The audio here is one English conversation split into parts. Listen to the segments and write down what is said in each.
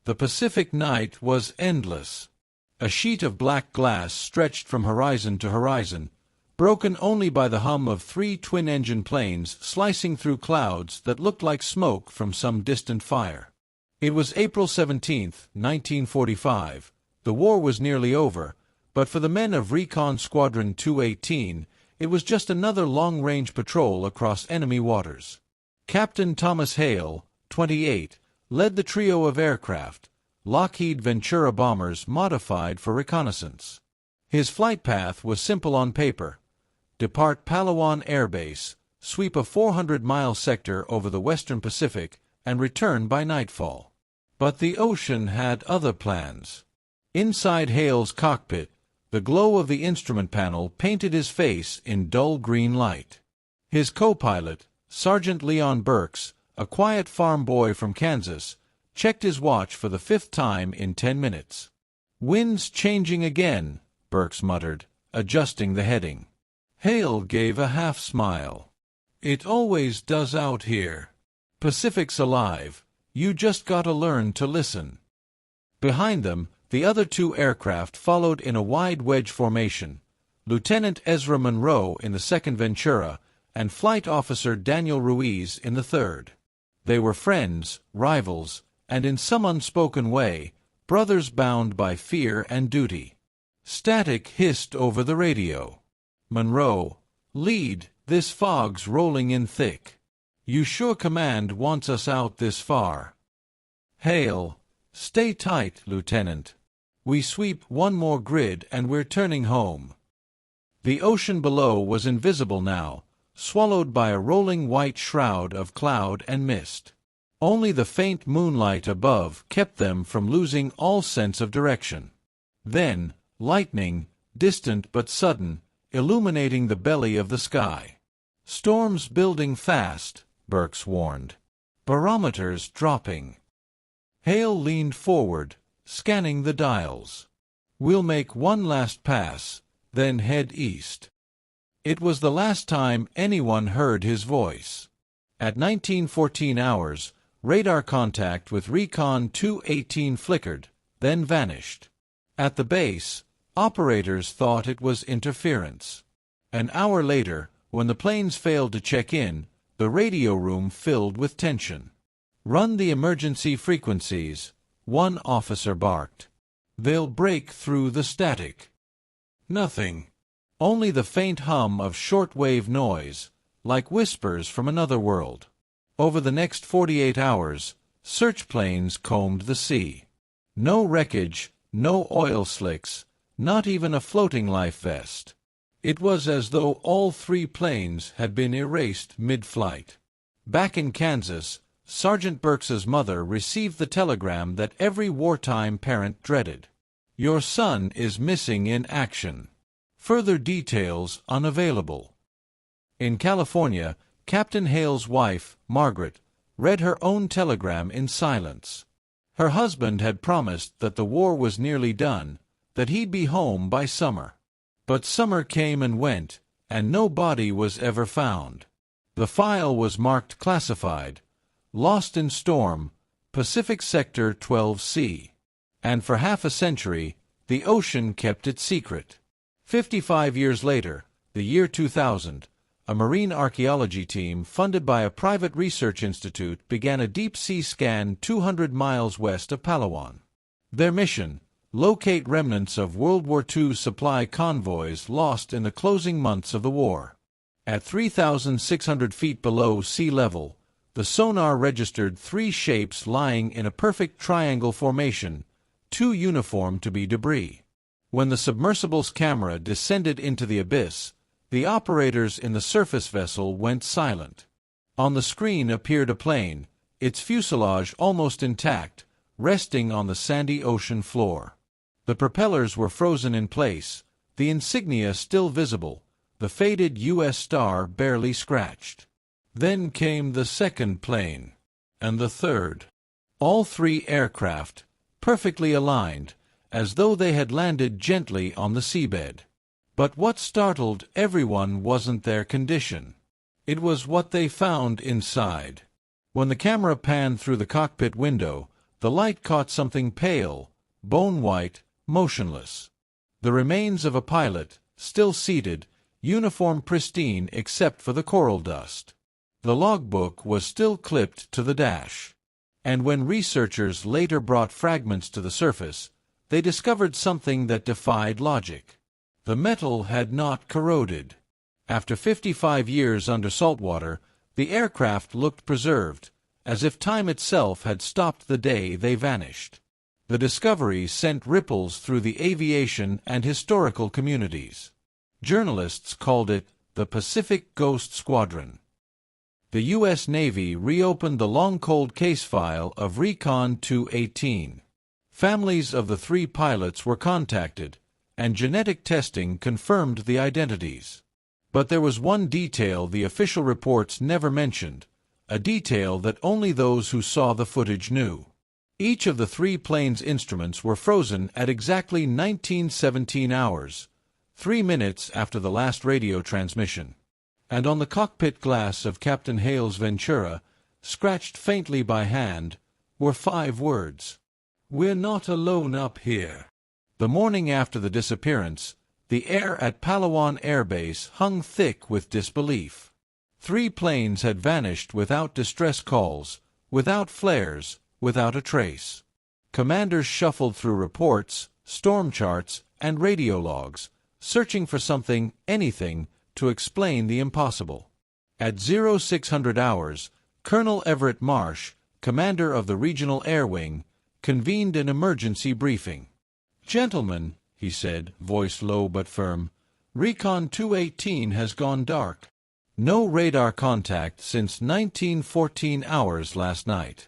The Pacific night was endless. A sheet of black glass stretched from horizon to horizon, broken only by the hum of 3 twin-engine planes slicing through clouds that looked like smoke from some distant fire. It was April 17, 1945. The war was nearly over, but for the men of Recon Squadron 218, it was just another long-range patrol across enemy waters. Captain Thomas Hale, 28, led the trio of aircraft, Lockheed Ventura bombers modified for reconnaissance. His flight path was simple on paper: depart Palawan Air Base, sweep a 400-mile sector over the western Pacific, and return by nightfall. But the ocean had other plans. Inside Hale's cockpit, the glow of the instrument panel painted his face in dull green light. His co-pilot, Sergeant Leon Burks, a quiet farm boy from Kansas, checked his watch for the 5th time in 10 minutes. "Wind's changing again," Burks muttered, adjusting the heading. Hale gave a half-smile. "It always does out here. Pacific's alive. You just gotta learn to listen." Behind them, the other 2 aircraft followed in a wide wedge formation, Lieutenant Ezra Monroe in the 2nd Ventura and Flight Officer Daniel Ruiz in the 3rd. They were friends, rivals, and in some unspoken way, brothers bound by fear and duty. Static hissed over the radio. "Monroe, lead, this fog's rolling in thick. You sure command wants us out this far?" Hale, "Stay tight, Lieutenant. We sweep one more grid and we're turning home." The ocean below was invisible now, swallowed by a rolling white shroud of cloud and mist. Only the faint moonlight above kept them from losing all sense of direction. Then, lightning, distant but sudden, illuminating the belly of the sky. "Storm's building fast," Burks warned. "Barometers dropping." Hale leaned forward, scanning the dials. "We'll make one last pass, then head east." It was the last time anyone heard his voice. At 1914 hours, radar contact with Recon 218 flickered, then vanished. At the base, operators thought it was interference. An hour later, when the planes failed to check in, the radio room filled with tension. "Run the emergency frequencies," one officer barked. "They'll break through the static." Nothing. Only the faint hum of shortwave noise, like whispers from another world. Over the next 48 hours, search planes combed the sea. No wreckage, no oil slicks, not even a floating life vest. It was as though all 3 planes had been erased mid-flight. Back in Kansas, Sergeant Burks's mother received the telegram that every wartime parent dreaded. "Your son is missing in action. Further details unavailable." In California, Captain Hale's wife, Margaret, read her own telegram in silence. Her husband had promised that the war was nearly done, that he'd be home by summer. But summer came and went, and no body was ever found. The file was marked classified, "Lost in storm, Pacific Sector 12C." And for half a century, the ocean kept it secret. 55 years later, the year 2000, a marine archaeology team funded by a private research institute began a deep-sea scan 200 miles west of Palawan. Their mission: locate remnants of World War II supply convoys lost in the closing months of the war. At 3,600 feet below sea level, the sonar registered 3 shapes lying in a perfect triangle formation, too uniform to be debris. When the submersible's camera descended into the abyss, the operators in the surface vessel went silent. On the screen appeared a plane, its fuselage almost intact, resting on the sandy ocean floor. The propellers were frozen in place, the insignia still visible, the faded U.S. star barely scratched. Then came the second plane, and the third. All 3 aircraft, perfectly aligned, as though they had landed gently on the seabed. But what startled everyone wasn't their condition. It was what they found inside. When the camera panned through the cockpit window, The light caught something pale, bone-white, motionless. The remains of a pilot, still seated, uniform pristine except for the coral dust. The logbook was still clipped to the dash. And when researchers later brought fragments to the surface, they discovered something that defied logic. The metal had not corroded. After 55 years under salt water, the aircraft looked preserved, as if time itself had stopped the day they vanished. The discovery sent ripples through the aviation and historical communities. Journalists called it the Pacific Ghost Squadron. The U.S. Navy reopened the long-cold case file of Recon 218. Families of the 3 pilots were contacted, and genetic testing confirmed the identities. But there was one detail the official reports never mentioned, a detail that only those who saw the footage knew. Each of the 3 planes' instruments were frozen at exactly 1917 hours, 3 minutes after the last radio transmission. And on the cockpit glass of Captain Hale's Ventura, scratched faintly by hand, were 5 words. "We're not alone up here." The morning after the disappearance, the air at Palawan Air Base hung thick with disbelief. 3 planes had vanished without distress calls, without flares, without a trace. Commanders shuffled through reports, storm charts, and radio logs, searching for something, anything, to explain the impossible. At 0600 hours, Colonel Everett Marsh, commander of the Regional Air Wing, convened an emergency briefing. "Gentlemen," he said, voice low but firm, "Recon 218 has gone dark. No radar contact since 1914 hours last night.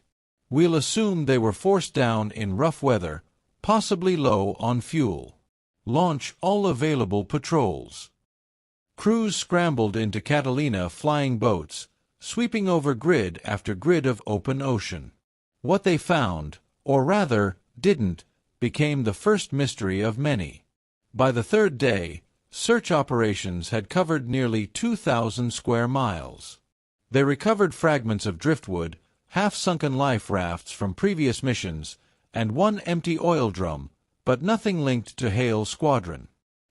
We'll assume they were forced down in rough weather, possibly low on fuel. Launch all available patrols." Crews scrambled into Catalina flying boats, sweeping over grid after grid of open ocean. What they found, or rather, didn't, became the first mystery of many. By the 3rd day, search operations had covered nearly 2,000 square miles. They recovered fragments of driftwood, half-sunken life rafts from previous missions, and 1 empty oil drum, but nothing linked to Hale's squadron.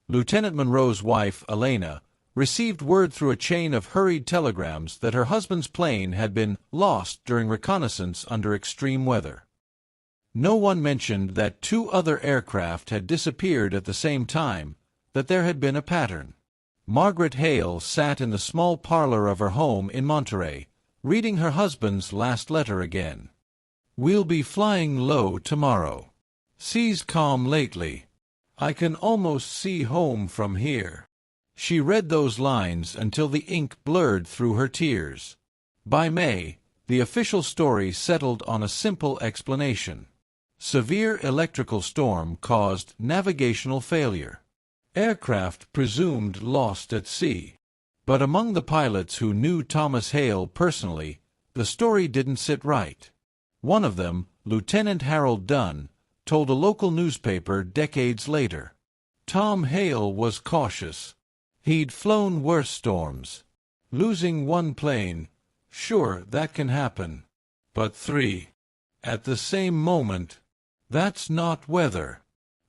Lieutenant Monroe's wife, Elena, received word through a chain of hurried telegrams that her husband's plane had been lost during reconnaissance under extreme weather. No one mentioned that 2 other aircraft had disappeared at the same time, that there had been a pattern. Margaret Hale sat in the small parlor of her home in Monterey, reading her husband's last letter again. "We'll be flying low tomorrow. Seas calm lately. I can almost see home from here." She read those lines until the ink blurred through her tears. By May, the official story settled on a simple explanation. Severe electrical storm caused navigational failure. Aircraft presumed lost at sea. But among the pilots who knew Thomas Hale personally, the story didn't sit right. One of them, Lieutenant Harold Dunn, told a local newspaper decades later. Tom Hale was cautious. He'd flown worse storms. Losing 1 plane, sure, that can happen. But 3. At the same moment, that's not weather.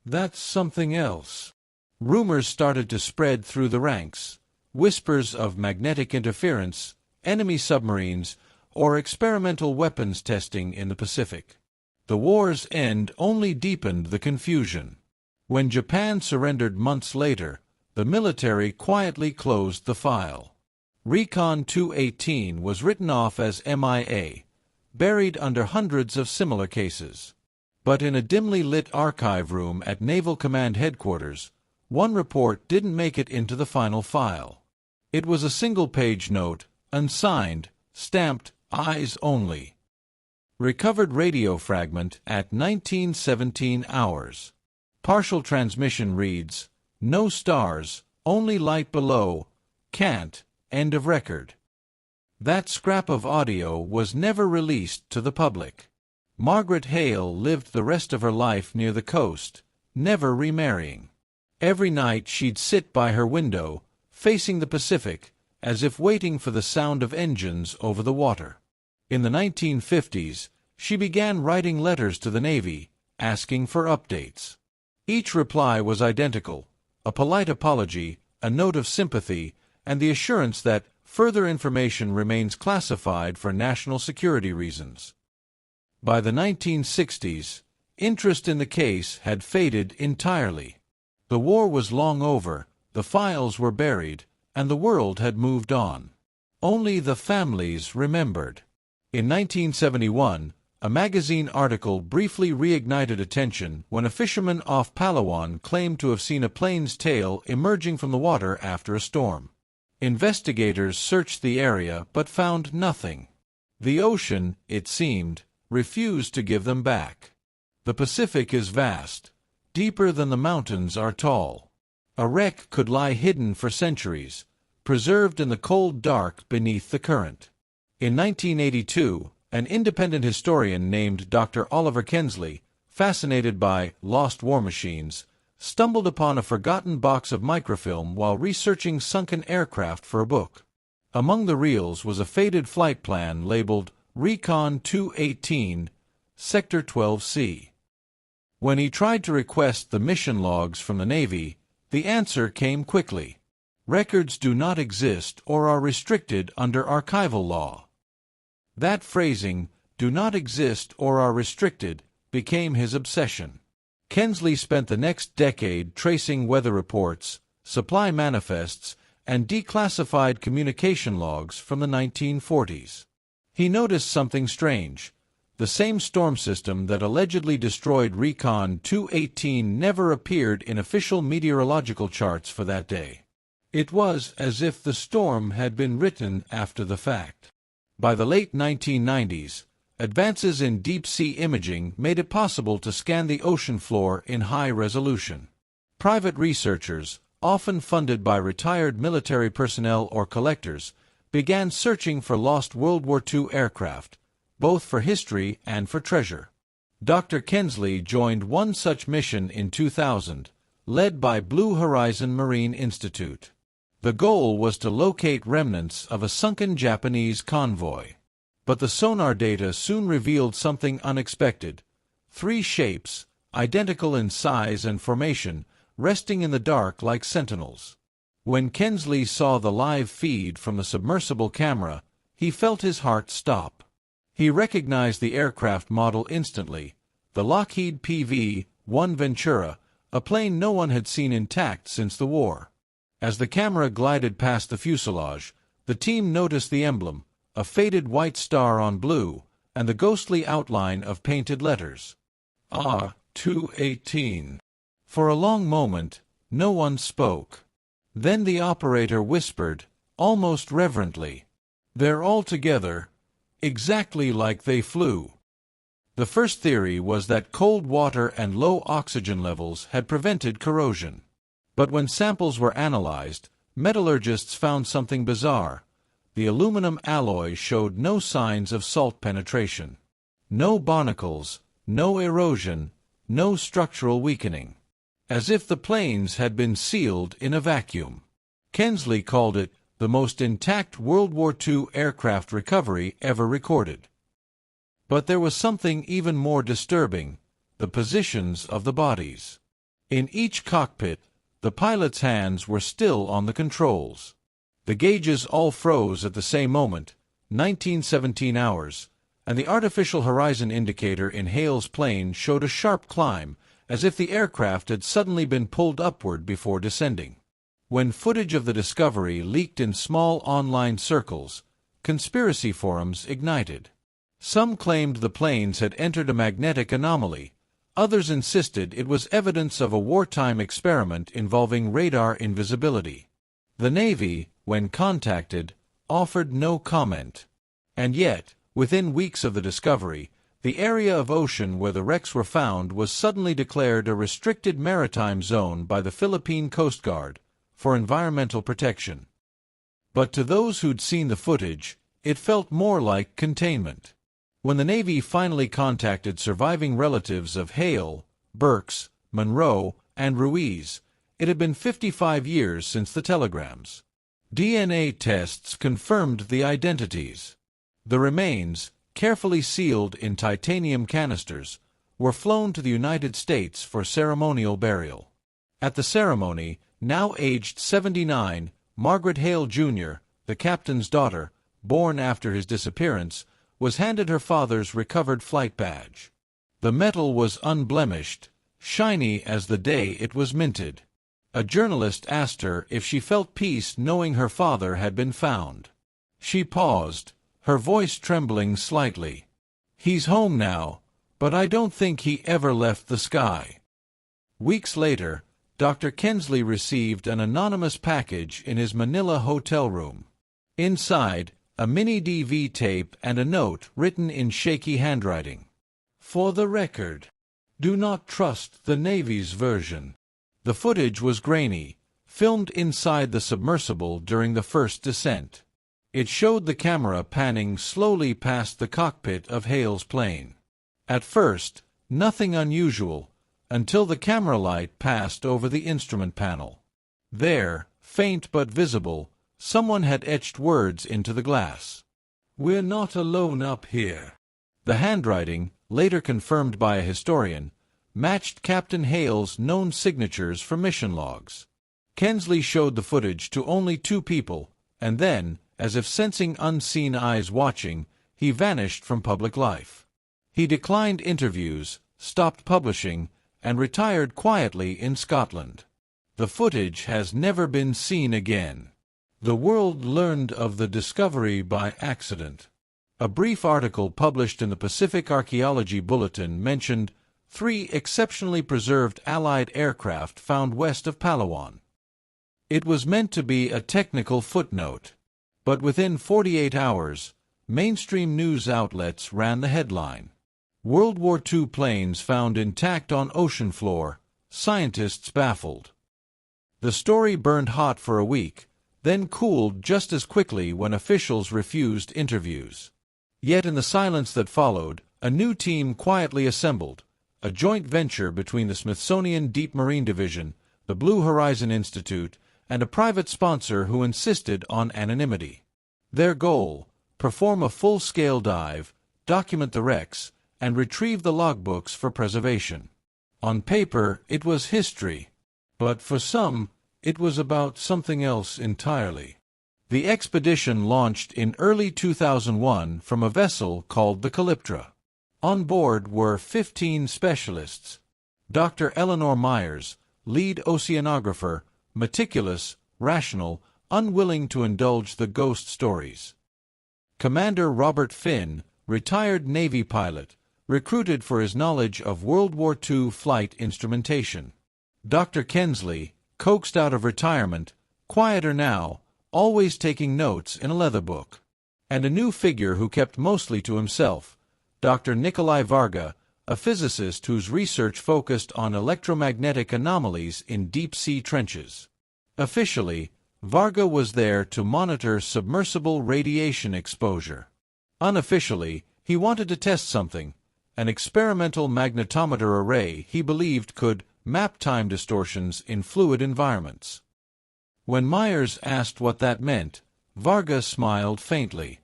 That's something else. Rumors started to spread through the ranks. Whispers of magnetic interference, enemy submarines, or experimental weapons testing in the Pacific. The war's end only deepened the confusion. When Japan surrendered months later, the military quietly closed the file. Recon 218 was written off as MIA, buried under hundreds of similar cases. But in a dimly lit archive room at Naval Command Headquarters, one report didn't make it into the final file. It was a single-page note, unsigned, stamped, "Eyes only." Recovered radio fragment at 1917 hours. Partial transmission reads, "No stars, only light below, can't, end of record." That scrap of audio was never released to the public. Margaret Hale lived the rest of her life near the coast, never remarrying. Every night she'd sit by her window, facing the Pacific, as if waiting for the sound of engines over the water. In the 1950s, she began writing letters to the Navy, asking for updates. Each reply was identical: a polite apology, a note of sympathy, and the assurance that further information remains classified for national security reasons. By the 1960s, interest in the case had faded entirely. The war was long over, the files were buried, and the world had moved on. Only the families remembered. In 1971, a magazine article briefly reignited attention when a fisherman off Palawan claimed to have seen a plane's tail emerging from the water after a storm. Investigators searched the area but found nothing. The ocean, it seemed, refused to give them back. The Pacific is vast, deeper than the mountains are tall. A wreck could lie hidden for centuries, preserved in the cold dark beneath the current. In 1982, an independent historian named Dr. Oliver Kensley, fascinated by lost war machines, stumbled upon a forgotten box of microfilm while researching sunken aircraft for a book. Among the reels was a faded flight plan labeled Recon 218, Sector 12C. When he tried to request the mission logs from the Navy, the answer came quickly: records do not exist or are restricted under archival law. That phrasing, "do not exist or are restricted," became his obsession. Kensley spent the next decade tracing weather reports, supply manifests, and declassified communication logs from the 1940s. He noticed something strange. The same storm system that allegedly destroyed Recon 218 never appeared in official meteorological charts for that day. It was as if the storm had been written after the fact. By the late 1990s, advances in deep-sea imaging made it possible to scan the ocean floor in high resolution. Private researchers, often funded by retired military personnel or collectors, began searching for lost World War II aircraft, both for history and for treasure. Dr. Kensley joined one such mission in 2000, led by Blue Horizon Marine Institute. The goal was to locate remnants of a sunken Japanese convoy. But the sonar data soon revealed something unexpected: 3 shapes, identical in size and formation, resting in the dark like sentinels. When Kensley saw the live feed from the submersible camera, he felt his heart stop. He recognized the aircraft model instantly: the Lockheed PV-1 Ventura, a plane no one had seen intact since the war. As the camera glided past the fuselage, the team noticed the emblem, a faded white star on blue, and the ghostly outline of painted letters. Ah, 218. For a long moment, no one spoke. Then the operator whispered, almost reverently, "They're all together, exactly like they flew." The first theory was that cold water and low oxygen levels had prevented corrosion. But when samples were analyzed, metallurgists found something bizarre. The aluminum alloy showed no signs of salt penetration. No barnacles, no erosion, no structural weakening. As if the planes had been sealed in a vacuum. Kensley called it the most intact World War II aircraft recovery ever recorded. But there was something even more disturbing: the positions of the bodies. In each cockpit, the pilot's hands were still on the controls. The gauges all froze at the same moment, 1917 hours, and the artificial horizon indicator in Hale's plane showed a sharp climb, as if the aircraft had suddenly been pulled upward before descending. When footage of the discovery leaked in small online circles, conspiracy forums ignited. Some claimed the planes had entered a magnetic anomaly. Others insisted it was evidence of a wartime experiment involving radar invisibility. The Navy, when contacted, offered no comment. And yet, within weeks of the discovery, the area of ocean where the wrecks were found was suddenly declared a restricted maritime zone by the Philippine Coast Guard for environmental protection. But to those who'd seen the footage, it felt more like containment. When the Navy finally contacted surviving relatives of Hale, Burks, Monroe, and Ruiz, it had been 55 years since the telegrams. DNA tests confirmed the identities. The remains, carefully sealed in titanium canisters, were flown to the United States for ceremonial burial. At the ceremony, now aged 79, Margaret Hale, Jr., the captain's daughter, born after his disappearance, was handed her father's recovered flight badge. The metal was unblemished, shiny as the day it was minted. A journalist asked her if she felt peace knowing her father had been found. She paused, her voice trembling slightly. "He's home now, but I don't think he ever left the sky." Weeks later, Dr. Kensley received an anonymous package in his Manila hotel room. Inside, a mini DV tape and a note written in shaky handwriting. "For the record, do not trust the Navy's version." The footage was grainy, filmed inside the submersible during the first descent. It showed the camera panning slowly past the cockpit of Hale's plane. At first, nothing unusual, until the camera light passed over the instrument panel. There, faint but visible, someone had etched words into the glass. "We're not alone up here." The handwriting, later confirmed by a historian, matched Captain Hale's known signatures from mission logs. Kensley showed the footage to only 2 people, and then, as if sensing unseen eyes watching, he vanished from public life. He declined interviews, stopped publishing, and retired quietly in Scotland. The footage has never been seen again. The world learned of the discovery by accident. A brief article published in the Pacific Archaeology Bulletin mentioned 3 exceptionally preserved Allied aircraft found west of Palawan. It was meant to be a technical footnote, but within 48 hours, mainstream news outlets ran the headline. World War II planes found intact on ocean floor, scientists baffled. The story burned hot for a week, then cooled just as quickly when officials refused interviews. Yet in the silence that followed, a new team quietly assembled, a joint venture between the Smithsonian Deep Marine Division, the Blue Horizon Institute, and a private sponsor who insisted on anonymity. Their goal: perform a full-scale dive, document the wrecks, and retrieve the logbooks for preservation. On paper, it was history, but for some, it was about something else entirely. The expedition launched in early 2001 from a vessel called the Calyptra. On board were 15 specialists. Dr. Eleanor Myers, lead oceanographer, meticulous, rational, unwilling to indulge the ghost stories. Commander Robert Finn, retired Navy pilot, recruited for his knowledge of World War II flight instrumentation. Dr. Kensley, coaxed out of retirement, quieter now, always taking notes in a leather book. And a new figure who kept mostly to himself, Dr. Nikolai Varga, a physicist whose research focused on electromagnetic anomalies in deep-sea trenches. Officially, Varga was there to monitor submersible radiation exposure. Unofficially, he wanted to test something, an experimental magnetometer array he believed could map time distortions in fluid environments. When Myers asked what that meant, Varga smiled faintly.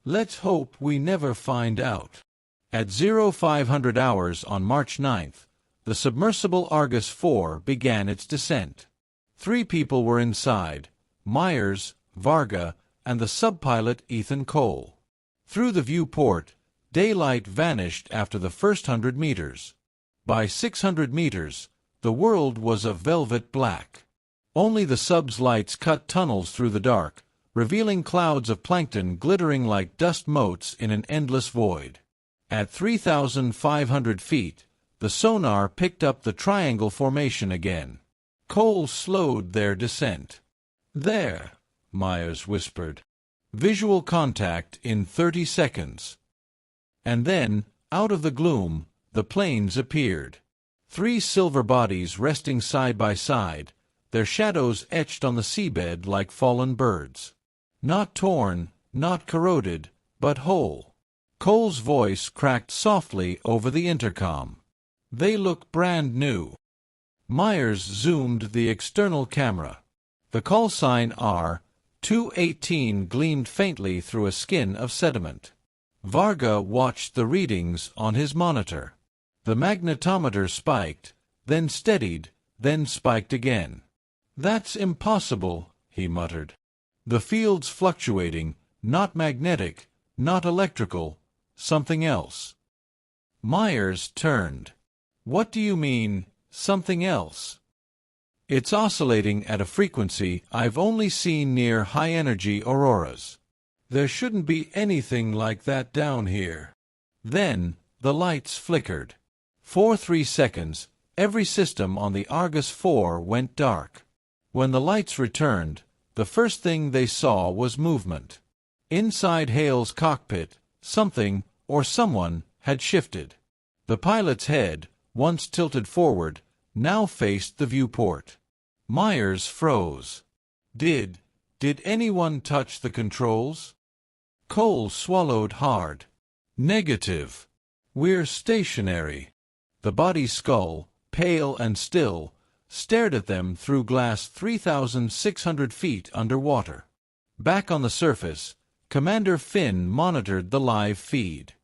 "Let's hope we never find out." At 0500 hours on March 9th, the submersible Argus 4 began its descent. 3 people were inside: Myers, Varga, and the subpilot Ethan Cole. Through the viewport, daylight vanished after the first 100 meters. By 600 meters, the world was a velvet black. Only the sub's lights cut tunnels through the dark, revealing clouds of plankton glittering like dust motes in an endless void. At 3,500 feet, the sonar picked up the triangle formation again. Cole slowed their descent. "There," Myers whispered. "Visual contact in 30 seconds." And then, out of the gloom, the planes appeared. 3 silver bodies resting side by side, their shadows etched on the seabed like fallen birds. Not torn, not corroded, but whole. Cole's voice cracked softly over the intercom. "They look brand new." Myers zoomed the external camera. The call sign R218 gleamed faintly through a skin of sediment. Varga watched the readings on his monitor. The magnetometer spiked, then steadied, then spiked again. "That's impossible," he muttered. "The field's fluctuating, not magnetic, not electrical, something else." Myers turned. "What do you mean, something else?" "It's oscillating at a frequency I've only seen near high-energy auroras. There shouldn't be anything like that down here." Then the lights flickered. For 3 seconds, every system on the Argus IV went dark. When the lights returned, the first thing they saw was movement. Inside Hale's cockpit, something, or someone, had shifted. The pilot's head, once tilted forward, now faced the viewport. Myers froze. Did anyone touch the controls?" Cole swallowed hard. "Negative. We're stationary." The body skull, pale and still, stared at them through glass 3,600 feet underwater. Back on the surface, Commander Finn monitored the live feed.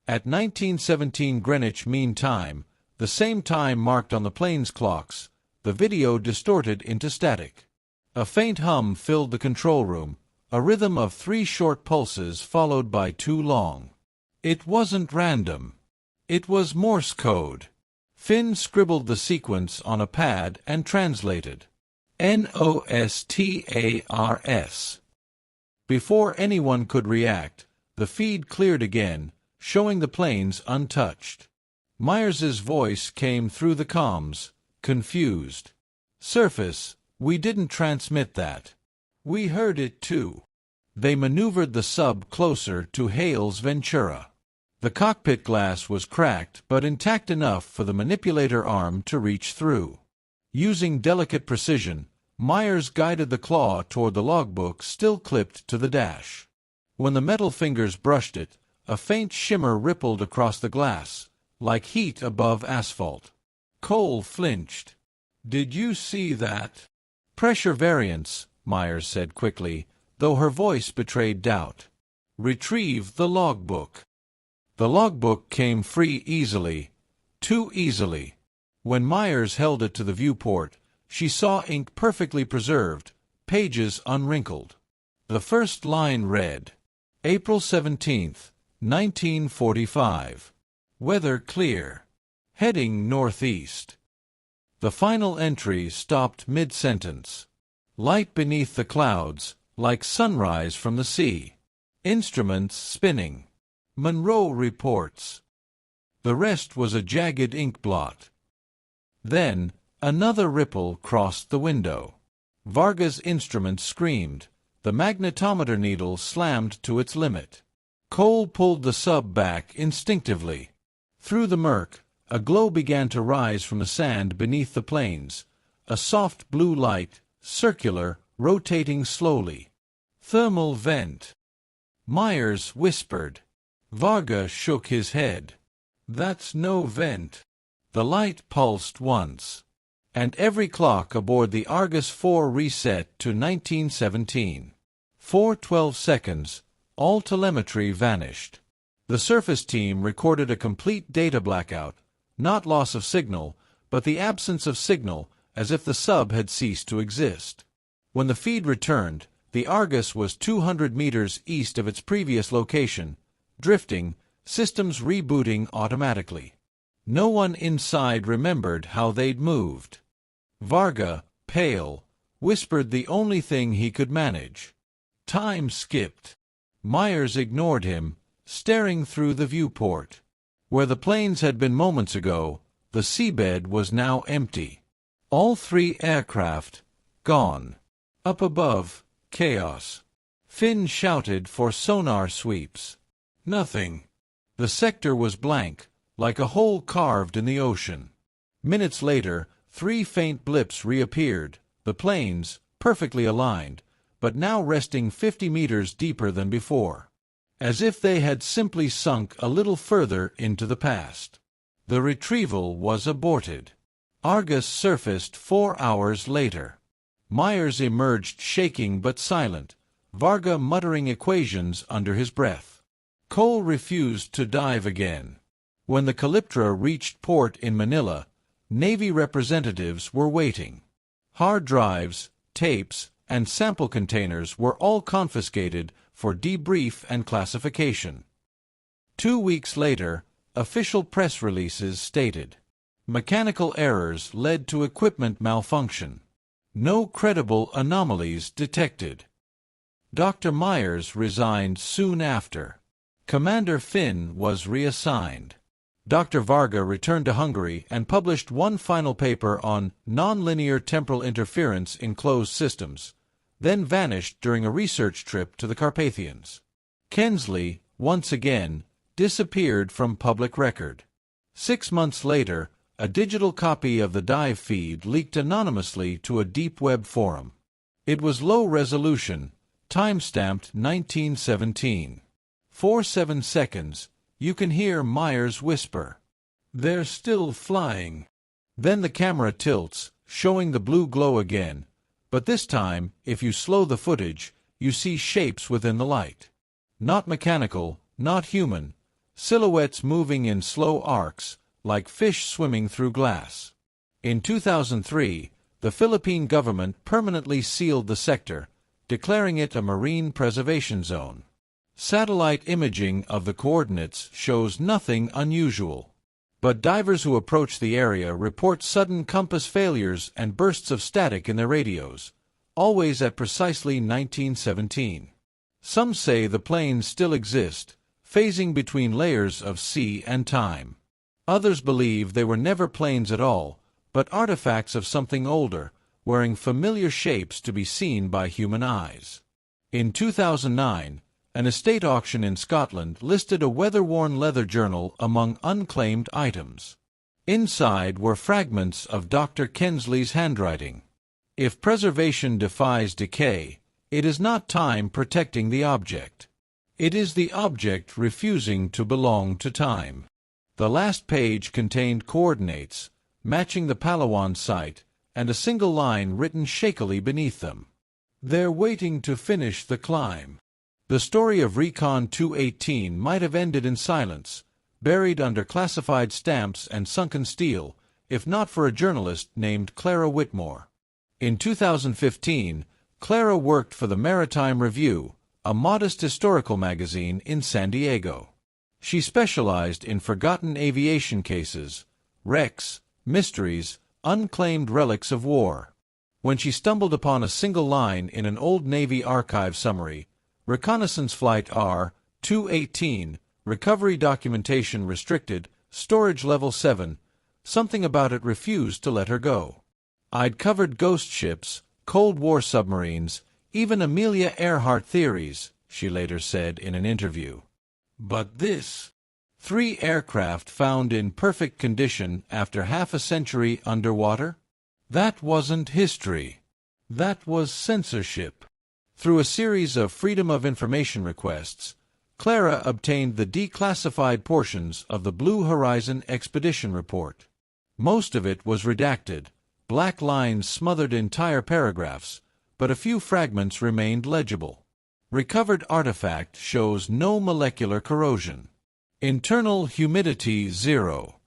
At 1917 Greenwich Mean Time, the same time marked on the plane's clocks, the video distorted into static. A faint hum filled the control room, a rhythm of 3 short pulses followed by 2 long. It wasn't random. It was Morse code. Finn scribbled the sequence on a pad and translated. NOSTARS. Before anyone could react, the feed cleared again, showing the planes untouched. Myers's voice came through the comms, confused. "Surface, we didn't transmit that. We heard it too." They maneuvered the sub closer to Hale's Ventura. The cockpit glass was cracked but intact enough for the manipulator arm to reach through. Using delicate precision, Myers guided the claw toward the logbook still clipped to the dash. When the metal fingers brushed it, a faint shimmer rippled across the glass, like heat above asphalt. Cole flinched. "Did you see that?" "Pressure variance," Myers said quickly, though her voice betrayed doubt. "Retrieve the logbook." The logbook came free easily, too easily. When Myers held it to the viewport, she saw ink perfectly preserved, pages unwrinkled. The first line read, "April 17th, 1945. Weather clear. Heading northeast." The final entry stopped mid-sentence. "Light beneath the clouds, like sunrise from the sea. Instruments spinning. Monroe reports." The rest was a jagged ink blot. Then another ripple crossed the window. Varga's instrument screamed. The magnetometer needle slammed to its limit. Cole pulled the sub back instinctively. Through the murk, a glow began to rise from the sand beneath the planes, a soft blue light, circular, rotating slowly. "Thermal vent." Myers whispered. Varga shook his head. "That's no vent." The light pulsed once, and every clock aboard the Argus IV reset to 1917. For 12 seconds, all telemetry vanished. The surface team recorded a complete data blackout, not loss of signal, but the absence of signal, as if the sub had ceased to exist. When the feed returned, the Argus was 200 meters east of its previous location, drifting, systems rebooting automatically. No one inside remembered how they'd moved. Varga, pale, whispered the only thing he could manage. Time skipped. Myers ignored him, staring through the viewport. Where the planes had been moments ago, the seabed was now empty. All 3 aircraft, gone. Up above, chaos. Finn shouted for sonar sweeps. Nothing. The sector was blank, like a hole carved in the ocean. Minutes later, 3 faint blips reappeared, the planes, perfectly aligned, but now resting 50 meters deeper than before. As if they had simply sunk a little further into the past. The retrieval was aborted. Argus surfaced 4 hours later. Myers emerged shaking but silent, Varga muttering equations under his breath. Cole refused to dive again. When the Calyptra reached port in Manila, Navy representatives were waiting. Hard drives, tapes, and sample containers were all confiscated for debrief and classification. 2 weeks later, official press releases stated, "Mechanical errors led to equipment malfunction. No credible anomalies detected." Dr. Myers resigned soon after. Commander Finn was reassigned. Dr. Varga returned to Hungary and published one final paper on nonlinear temporal interference in closed systems, then vanished during a research trip to the Carpathians. Kensley, once again, disappeared from public record. 6 months later, a digital copy of the dive feed leaked anonymously to a deep web forum. It was low resolution, time-stamped 1917. For 7 seconds, you can hear Myers whisper, "They're still flying." Then the camera tilts, showing the blue glow again, but this time, if you slow the footage, you see shapes within the light. Not mechanical, not human, silhouettes moving in slow arcs, like fish swimming through glass. In 2003, the Philippine government permanently sealed the sector, declaring it a marine preservation zone. Satellite imaging of the coordinates shows nothing unusual. But divers who approach the area report sudden compass failures and bursts of static in their radios, always at precisely 1917. Some say the planes still exist, phasing between layers of sea and time. Others believe they were never planes at all, but artifacts of something older, wearing familiar shapes to be seen by human eyes. In 2009, an estate auction in Scotland listed a weather-worn leather journal among unclaimed items. Inside were fragments of Dr. Kensley's handwriting. If preservation defies decay, it is not time protecting the object. It is the object refusing to belong to time. The last page contained coordinates, matching the Palawan site, and a single line written shakily beneath them. "They're waiting to finish the climb." The story of Recon 218 might have ended in silence, buried under classified stamps and sunken steel, if not for a journalist named Clara Whitmore. In 2015, Clara worked for the Maritime Review, a modest historical magazine in San Diego. She specialized in forgotten aviation cases, wrecks, mysteries, unclaimed relics of war. When she stumbled upon a single line in an old Navy archive summary, "Reconnaissance Flight R-218, recovery documentation restricted, storage level 7, something about it refused to let her go. I'd covered ghost ships, Cold War submarines, even Amelia Earhart theories," she later said in an interview. But this, 3 aircraft found in perfect condition after half a century underwater? That wasn't history. That was censorship. Through a series of Freedom of Information requests, Clara obtained the declassified portions of the Blue Horizon Expedition Report. Most of it was redacted, black lines smothered entire paragraphs, but a few fragments remained legible. Recovered artifact shows no molecular corrosion. Internal humidity 0.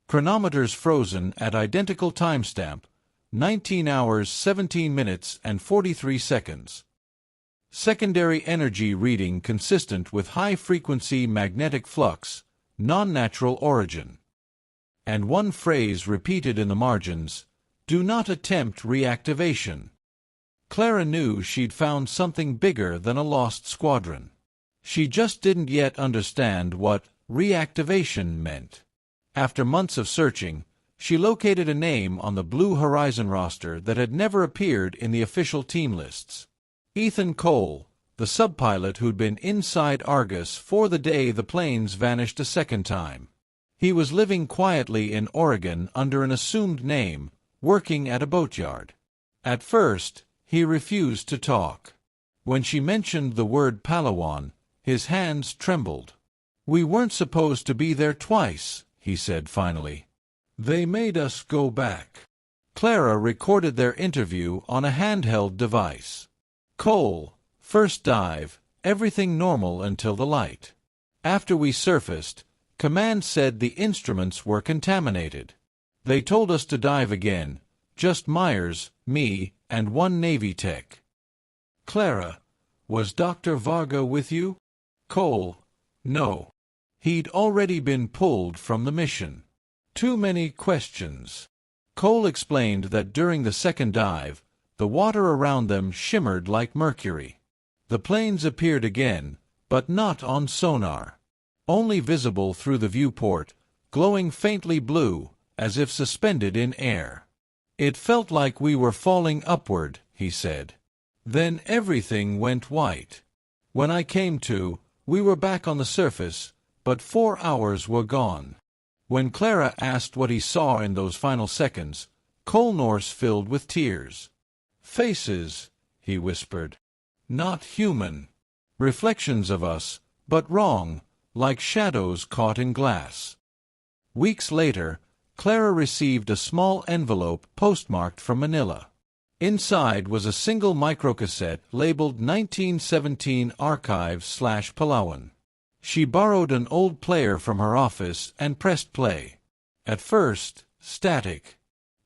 Chronometers frozen at identical timestamp, 19 hours 17 minutes and 43 seconds. Secondary energy reading consistent with high-frequency magnetic flux, non-natural origin. And one phrase repeated in the margins, "Do not attempt reactivation." Clara knew she'd found something bigger than a lost squadron. She just didn't yet understand what reactivation meant. After months of searching, she located a name on the Blue Horizon roster that had never appeared in the official team lists. Ethan Cole, the subpilot who'd been inside Argus for the day the planes vanished a second time. He was living quietly in Oregon under an assumed name, working at a boatyard. At first, he refused to talk. When she mentioned the word Palawan, his hands trembled. "We weren't supposed to be there twice," he said finally. "They made us go back." Clara recorded their interview on a handheld device. Cole, first dive, everything normal until the light. After we surfaced, Command said the instruments were contaminated. They told us to dive again, just Myers, me, and one Navy tech. Clara, was Dr. Varga with you? Cole, no. He'd already been pulled from the mission. Too many questions. Cole explained that during the second dive, the water around them shimmered like mercury. The planes appeared again, but not on sonar. Only visible through the viewport, glowing faintly blue, as if suspended in air. It felt like we were falling upward, he said. Then everything went white. When I came to, we were back on the surface, but 4 hours were gone. When Clara asked what he saw in those final seconds, Cole Norse filled with tears. Faces, he whispered. Not human. Reflections of us, but wrong, like shadows caught in glass. Weeks later, Clara received a small envelope postmarked from Manila. Inside was a single microcassette labeled 1917 Archives/Palawan. She borrowed an old player from her office and pressed play. At first, static.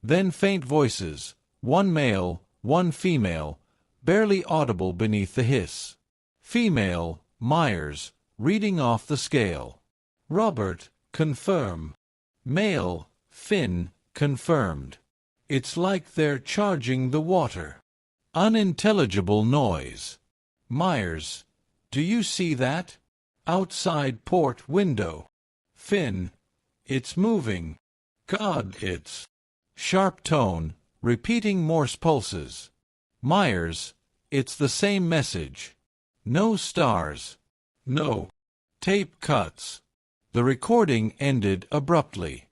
Then faint voices, one male, one female, barely audible beneath the hiss. Female, Myers, reading off the scale. Robert, confirm. Male, Finn, confirmed. It's like they're charging the water. Unintelligible noise. Myers, do you see that? Outside port window. Finn, it's moving. God, it's. Sharp tone, repeating Morse pulses. Myers, it's the same message. No stars. No. Tape cuts. The recording ended abruptly.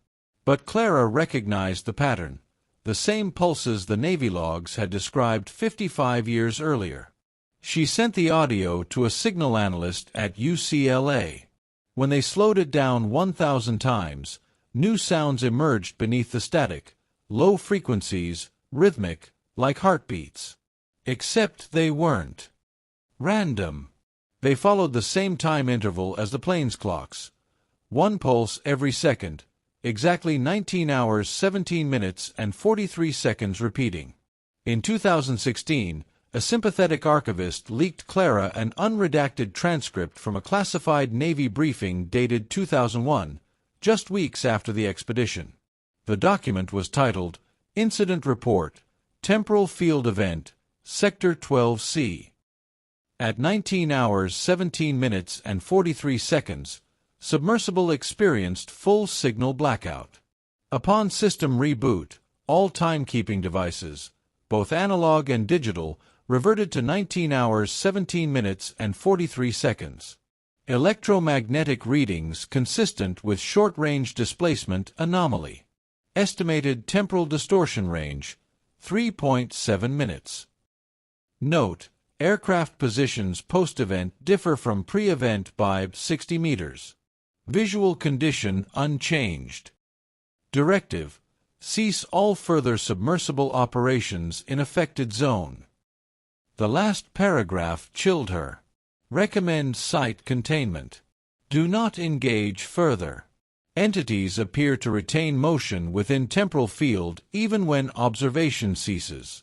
But Clara recognized the pattern, the same pulses the Navy logs had described 55 years earlier. She sent the audio to a signal analyst at UCLA. When they slowed it down 1,000 times, new sounds emerged beneath the static, low frequencies, rhythmic, like heartbeats. Except they weren't. Random. They followed the same time interval as the plane's clocks. One pulse every second, exactly 19 hours 17 minutes and 43 seconds repeating. In 2016, a sympathetic archivist leaked Clara an unredacted transcript from a classified Navy briefing dated 2001, just weeks after the expedition. The document was titled, Incident Report, Temporal Field Event, Sector 12C. At 19 hours 17 minutes and 43 seconds, submersible experienced full signal blackout. Upon system reboot, all timekeeping devices, both analog and digital, reverted to 19 hours 17 minutes and 43 seconds. Electromagnetic readings consistent with short-range displacement anomaly. Estimated temporal distortion range, 3.7 minutes. Note: aircraft positions post-event differ from pre-event by 60 meters. Visual condition unchanged. Directive: cease all further submersible operations in affected zone. The last paragraph chilled her. Recommend site containment. Do not engage further. Entities appear to retain motion within temporal field even when observation ceases.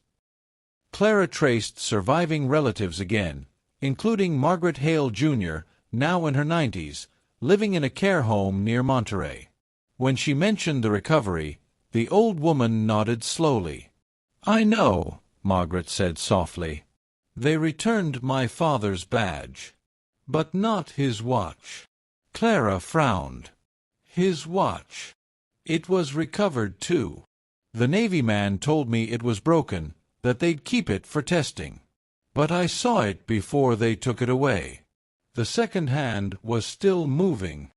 Clara traced surviving relatives again, including Margaret Hale Jr., now in her 90s, living in a care home near Monterey. When she mentioned the recovery, the old woman nodded slowly. I know, Margaret said softly. They returned my father's badge. But not his watch. Clara frowned. His watch. It was recovered too. The Navy man told me it was broken, that they'd keep it for testing. But I saw it before they took it away. The second hand was still moving.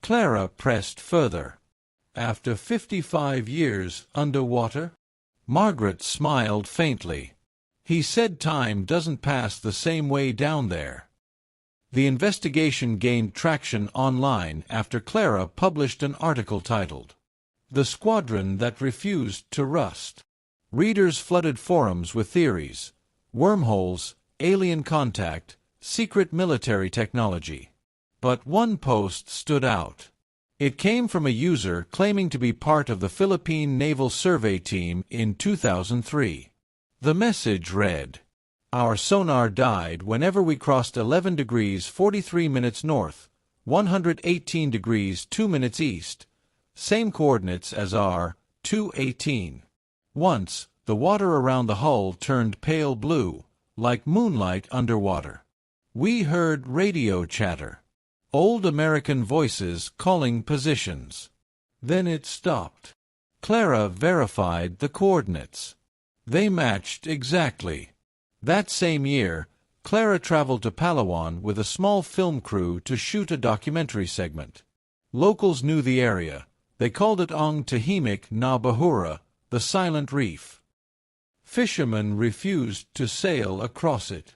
Clara pressed further. After 55 years underwater? Margaret smiled faintly. He said time doesn't pass the same way down there. The investigation gained traction online after Clara published an article titled, The Squadron That Refused to Rust. Readers flooded forums with theories, wormholes, alien contact, secret military technology. But one post stood out. It came from a user claiming to be part of the Philippine Naval Survey Team in 2003. The message read, "Our sonar died whenever we crossed 11 degrees 43 minutes north, 118 degrees 2 minutes east, same coordinates as our 218. Once, the water around the hull turned pale blue, like moonlight underwater. We heard radio chatter. Old American voices calling positions. Then it stopped. Clara verified the coordinates. They matched exactly." That same year, Clara traveled to Palawan with a small film crew to shoot a documentary segment. Locals knew the area. They called it Ang Tahimik na Bahura, the Silent Reef. Fishermen refused to sail across it.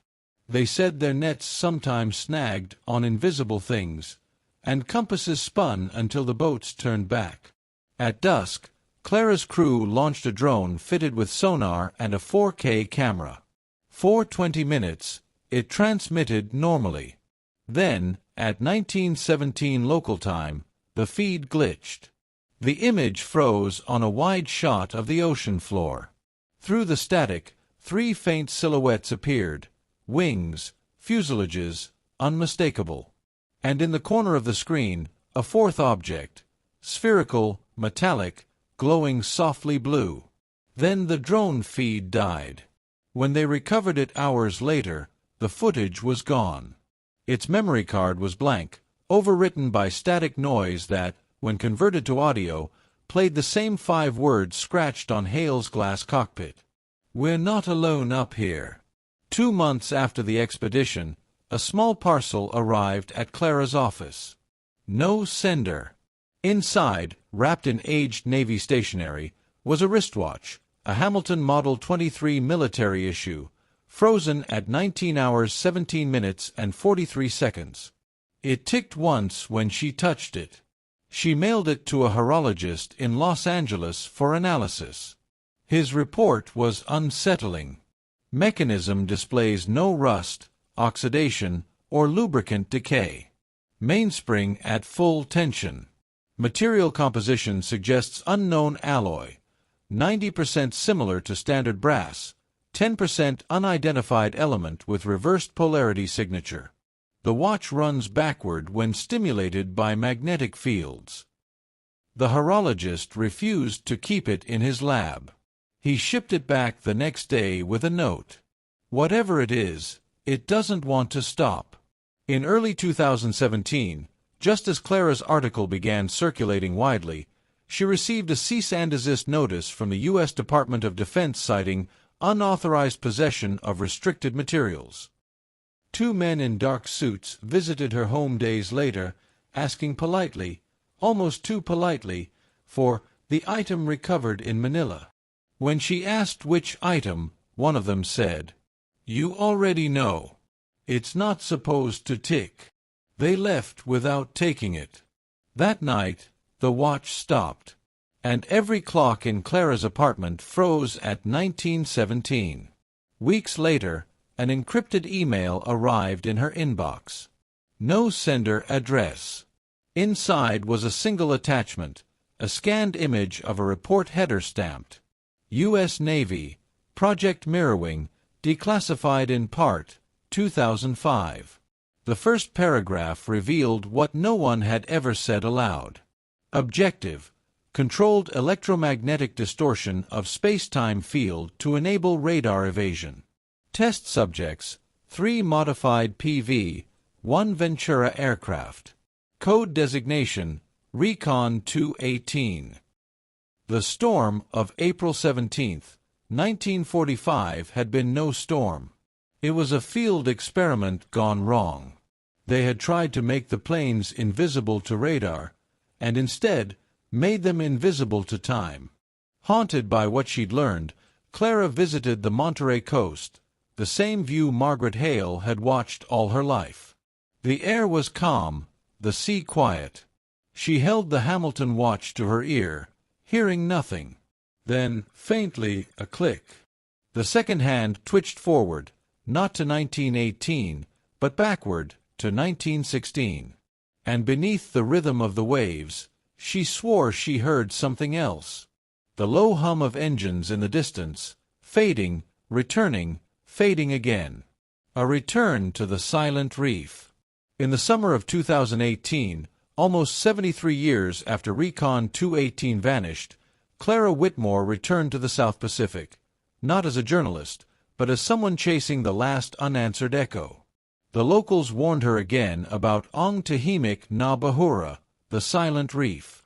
They said their nets sometimes snagged on invisible things, and compasses spun until the boats turned back. At dusk, Clara's crew launched a drone fitted with sonar and a 4K camera. For 20 minutes, it transmitted normally. Then, at 1917 local time, the feed glitched. The image froze on a wide shot of the ocean floor. Through the static, 3 faint silhouettes appeared. Wings, fuselages, unmistakable. And in the corner of the screen, a 4th object, spherical, metallic, glowing softly blue. Then the drone feed died. When they recovered it hours later, the footage was gone. Its memory card was blank, overwritten by static noise that, when converted to audio, played the same 5 words scratched on Hale's glass cockpit. "We're not alone up here." 2 months after the expedition, a small parcel arrived at Clara's office. No sender. Inside, wrapped in aged Navy stationery, was a wristwatch, a Hamilton Model 23 military issue, frozen at 19 hours 17 minutes and 43 seconds. It ticked once when she touched it. She mailed it to a horologist in Los Angeles for analysis. His report was unsettling. Mechanism displays no rust, oxidation, or lubricant decay. Mainspring at full tension. Material composition suggests unknown alloy, 90% similar to standard brass, 10% unidentified element with reversed polarity signature. The watch runs backward when stimulated by magnetic fields. The horologist refused to keep it in his lab. He shipped it back the next day with a note. "Whatever it is, it doesn't want to stop." In early 2017, just as Clara's article began circulating widely, she received a cease and desist notice from the U.S. Department of Defense citing unauthorized possession of restricted materials. 2 men in dark suits visited her home days later, asking politely, almost too politely, for the item recovered in Manila. When she asked which item, one of them said, "You already know. It's not supposed to tick." They left without taking it. That night, the watch stopped, and every clock in Clara's apartment froze at 1917. Weeks later, an encrypted email arrived in her inbox. No sender address. Inside was a single attachment, a scanned image of a report header stamped, U.S. Navy, Project Mirrorwing, declassified in part, 2005. The first paragraph revealed what no one had ever said aloud. Objective: controlled electromagnetic distortion of space-time field to enable radar evasion. Test subjects: 3 modified PV-1 Ventura aircraft. Code designation: Recon 218. The storm of April 17, 1945 had been no storm. It was a field experiment gone wrong. They had tried to make the planes invisible to radar, and instead made them invisible to time. Haunted by what she'd learned, Clara visited the Monterey coast, the same view Margaret Hale had watched all her life. The air was calm, the sea quiet. She held the Hamilton watch to her ear, hearing nothing. Then, faintly, a click. The second hand twitched forward, not to 1918, but backward to 1916. And beneath the rhythm of the waves, she swore she heard something else. The low hum of engines in the distance, fading, returning, fading again. A return to the silent reef. In the summer of 2018, almost 73 years after Recon 218 vanished, Clara Whitmore returned to the South Pacific, not as a journalist, but as someone chasing the last unanswered echo. The locals warned her again about Ang Tahimik na Bahura, the silent reef.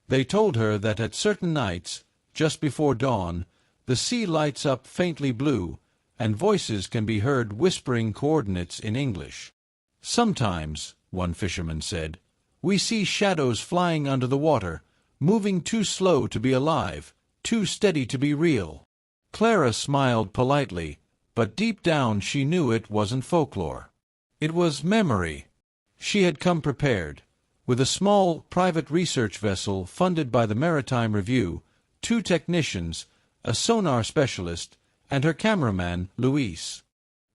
They told her that at certain nights, just before dawn, the sea lights up faintly blue, and voices can be heard whispering coordinates in English. Sometimes, one fisherman said, we see shadows flying under the water, moving too slow to be alive, too steady to be real. Clara smiled politely, but deep down she knew it wasn't folklore. It was memory. She had come prepared, with a small private research vessel funded by the Maritime Review, 2 technicians, a sonar specialist, and her cameraman, Luis.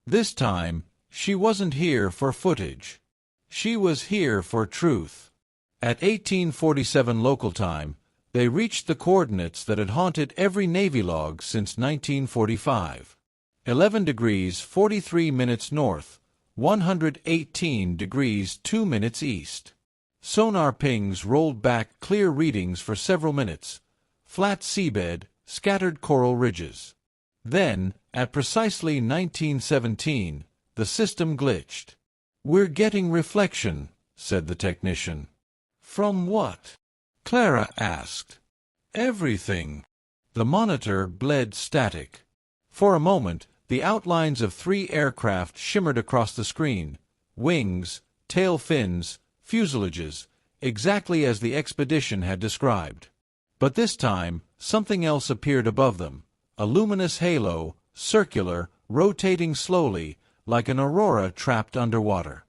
This time, she wasn't here for footage. She was here for truth. At 1847 local time, they reached the coordinates that had haunted every Navy log since 1945. 11 degrees 43 minutes north, 118 degrees 2 minutes east. Sonar pings rolled back clear readings for several minutes. Flat seabed, scattered coral ridges. Then, at precisely 1917, the system glitched. "We're getting reflection," said the technician. "From what?" Clara asked. "Everything." The monitor bled static. For a moment, the outlines of 3 aircraft shimmered across the screen. Wings, tail fins, fuselages, exactly as the expedition had described. But this time, something else appeared above them. A luminous halo, circular, rotating slowly, like an aurora trapped underwater.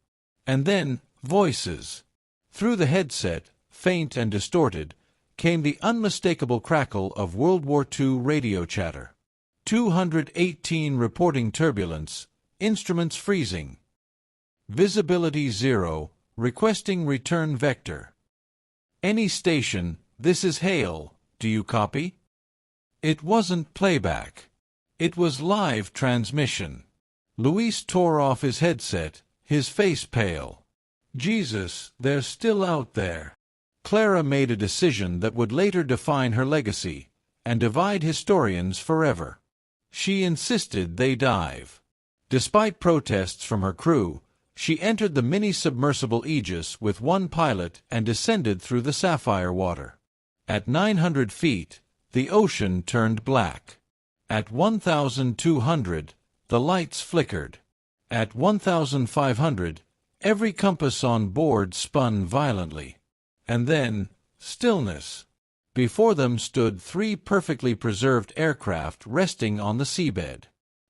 And then, voices. Through the headset, faint and distorted, came the unmistakable crackle of World War II radio chatter. 218 reporting turbulence, instruments freezing. Visibility 0, requesting return vector. Any station, this is Hale, do you copy? It wasn't playback. It was live transmission. Luis tore off his headset, his face pale. Jesus, they're still out there. Clara made a decision that would later define her legacy and divide historians forever. She insisted they dive. Despite protests from her crew, she entered the mini-submersible Aegis with 1 pilot and descended through the sapphire water. At 900 feet, the ocean turned black. At 1,200, the lights flickered. At 1,500, every compass on board spun violently. And then, stillness. Before them stood 3 perfectly preserved aircraft resting on the seabed.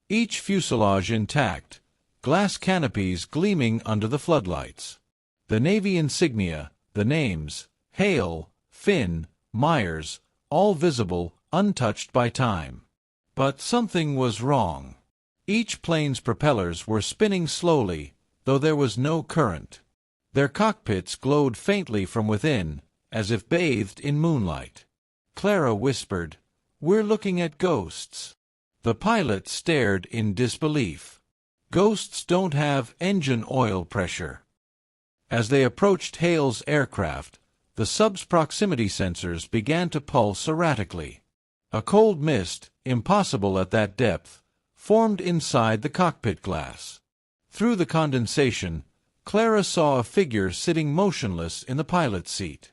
Each fuselage intact, glass canopies gleaming under the floodlights. The Navy insignia, the names, Hale, Finn, Myers, all visible, untouched by time. But something was wrong. Each plane's propellers were spinning slowly, though there was no current. Their cockpits glowed faintly from within, as if bathed in moonlight. Clara whispered, "We're looking at ghosts." The pilot stared in disbelief. Ghosts don't have engine oil pressure. As they approached Hale's aircraft, the sub's proximity sensors began to pulse erratically. A cold mist, impossible at that depth, formed inside the cockpit glass. Through the condensation, Clara saw a figure sitting motionless in the pilot's seat.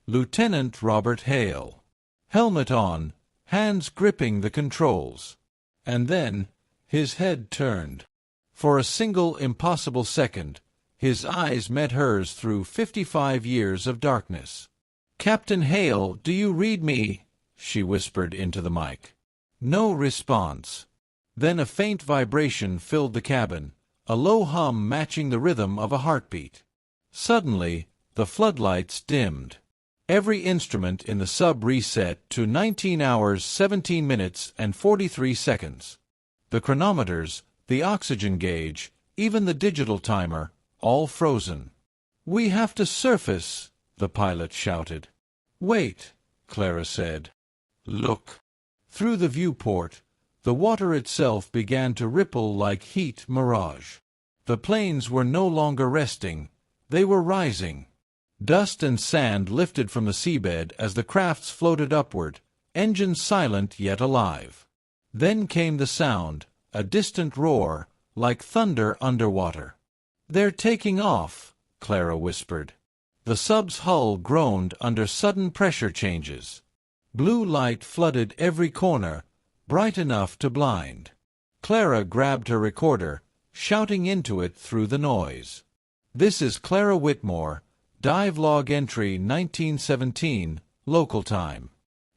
Lieutenant Robert Hale. Helmet on, hands gripping the controls. And then, his head turned. For a single impossible second, his eyes met hers through 55 years of darkness. "Captain Hale, do you read me?" she whispered into the mic. No response. Then a faint vibration filled the cabin, a low hum matching the rhythm of a heartbeat. Suddenly, the floodlights dimmed. Every instrument in the sub reset to 19 hours 17 minutes and 43 seconds. The chronometers, the oxygen gauge, even the digital timer, all frozen. "We have to surface," the pilot shouted. "Wait," Clara said. "Look." Through the viewport, the water itself began to ripple like heat mirage. The planes were no longer resting, they were rising. Dust and sand lifted from the seabed as the crafts floated upward, engines silent yet alive. Then came the sound, a distant roar, like thunder underwater. "They're taking off," Clara whispered. The sub's hull groaned under sudden pressure changes. Blue light flooded every corner, bright enough to blind. Clara grabbed her recorder, shouting into it through the noise. "This is Clara Whitmore, dive log entry 1917, local time.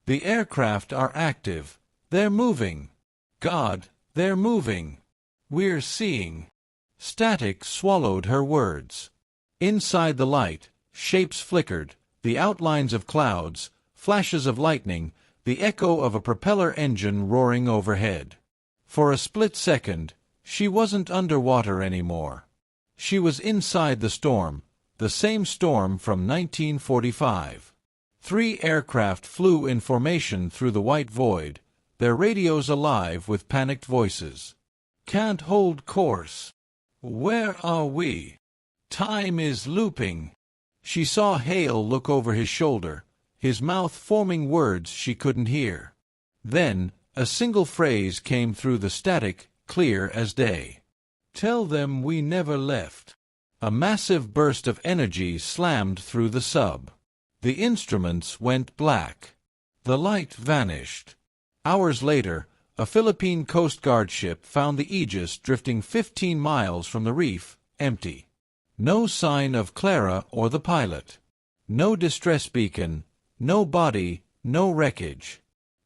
The aircraft are active. They're moving. God, they're moving. We're seeing." Static swallowed her words. Inside the light, shapes flickered, the outlines of clouds, flashes of lightning, the echo of a propeller engine roaring overhead. For a split second, she wasn't underwater anymore. She was inside the storm, the same storm from 1945. 3 aircraft flew in formation through the white void, their radios alive with panicked voices. "Can't hold course. Where are we? Time is looping." She saw Hale look over his shoulder, his mouth forming words she couldn't hear. Then, a single phrase came through the static, clear as day. "Tell them we never left." A massive burst of energy slammed through the sub. The instruments went black. The light vanished. Hours later, a Philippine Coast Guard ship found the Aegis drifting 15 miles from the reef, empty. No sign of Clara or the pilot. No distress beacon, no body, no wreckage.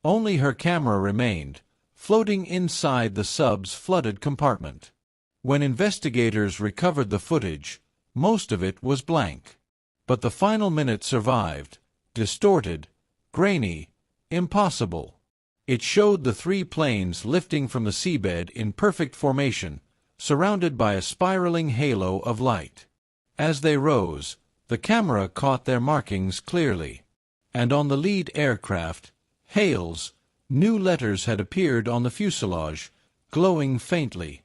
Only her camera remained, floating inside the sub's flooded compartment. When investigators recovered the footage, most of it was blank. But the final minute survived, distorted, grainy, impossible. It showed the 3 planes lifting from the seabed in perfect formation, surrounded by a spiraling halo of light. As they rose, the camera caught their markings clearly. And on the lead aircraft, Hale's, new letters had appeared on the fuselage, glowing faintly.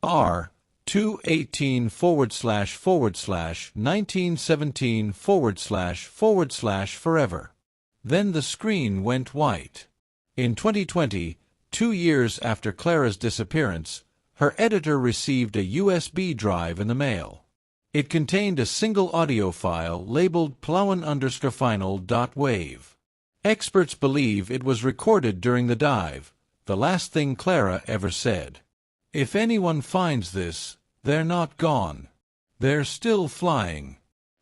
R218//1917///forever. Then the screen went white. In 2020, 2 years after Clara's disappearance, her editor received a USB drive in the mail. It contained a single audio file labeled plauen_final.wave. Experts believe it was recorded during the dive, the last thing Clara ever said. "If anyone finds this, they're not gone. They're still flying.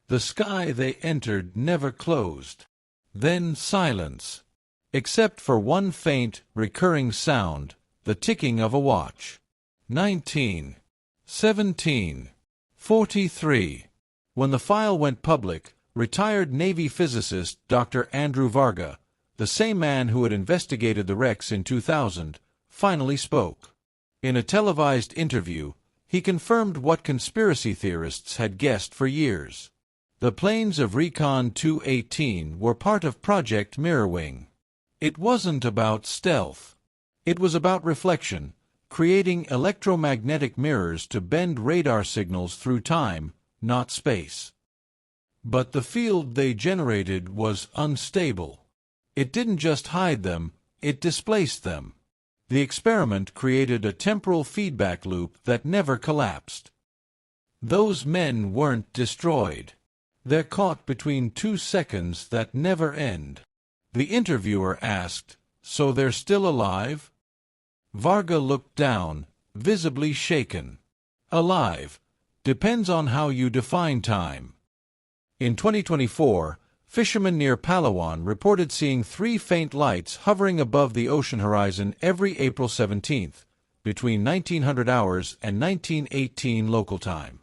The sky they entered never closed." Then silence. Except for one faint, recurring sound, the ticking of a watch. 19. 17. 43. When the file went public, retired Navy physicist Dr. Andrew Varga, the same man who had investigated the wrecks in 2000, finally spoke. In a televised interview, he confirmed what conspiracy theorists had guessed for years. The planes of Recon 218 were part of Project Mirrorwing. It wasn't about stealth. It was about reflection, creating electromagnetic mirrors to bend radar signals through time, not space. But the field they generated was unstable. It didn't just hide them, it displaced them. The experiment created a temporal feedback loop that never collapsed. Those men weren't destroyed. They're caught between 2 seconds that never end. The interviewer asked, "So they're still alive?" Varga looked down, visibly shaken. "Alive. Depends on how you define time." In 2024, fishermen near Palawan reported seeing 3 faint lights hovering above the ocean horizon every April 17th, between 1900 hours and 1918 local time.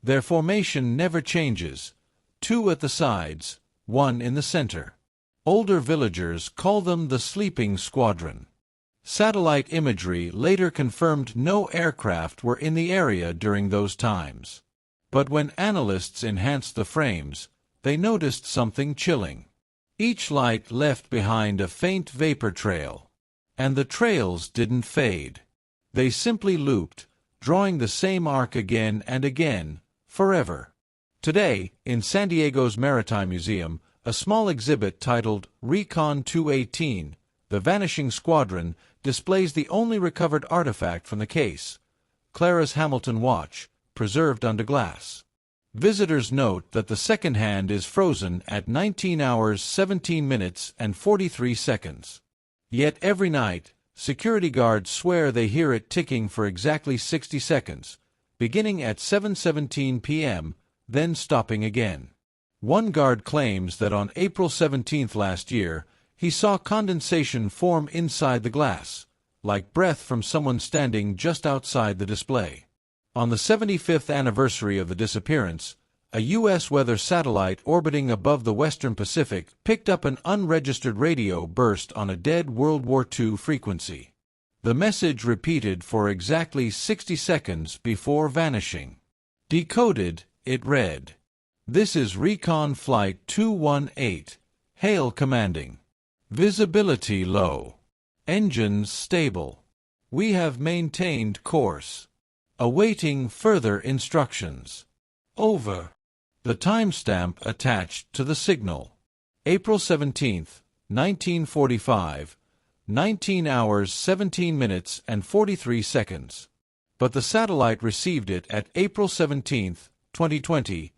Their formation never changes, 2 at the sides, 1 in the center. Older villagers call them the sleeping squadron. Satellite imagery later confirmed no aircraft were in the area during those times. But when analysts enhanced the frames, they noticed something chilling. Each light left behind a faint vapor trail. And the trails didn't fade. They simply looped, drawing the same arc again and again, forever. Today, in San Diego's Maritime Museum, a small exhibit titled Recon 218, The Vanishing Squadron, displays the only recovered artifact from the case, Clara's Hamilton watch, preserved under glass. Visitors note that the second hand is frozen at 19 hours 17 minutes and 43 seconds. Yet every night, security guards swear they hear it ticking for exactly 60 seconds, beginning at 7:17 p.m., then stopping again. One guard claims that on April 17th last year, he saw condensation form inside the glass, like breath from someone standing just outside the display. On the 75th anniversary of the disappearance, a U.S. weather satellite orbiting above the western Pacific picked up an unregistered radio burst on a dead World War II frequency. The message repeated for exactly 60 seconds before vanishing. Decoded, it read, "This is Recon Flight 218. Hail commanding. Visibility low. Engines stable. We have maintained course. Awaiting further instructions. Over." The timestamp attached to the signal. April 17th, 1945, 19 hours 17 minutes and 43 seconds. But the satellite received it at April 17th, 2020,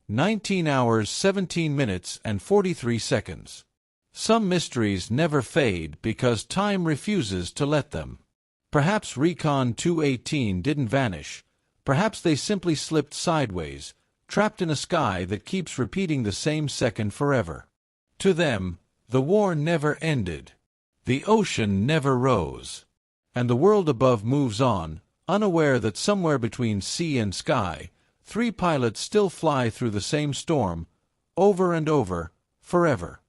19 hours 17 minutes and 43 seconds. Some mysteries never fade because time refuses to let them. Perhaps Recon 218 didn't vanish. Perhaps they simply slipped sideways, trapped in a sky that keeps repeating the same second forever. To them, the war never ended. The ocean never rose. And the world above moves on, unaware that somewhere between sea and sky, three pilots still fly through the same storm, over and over, forever.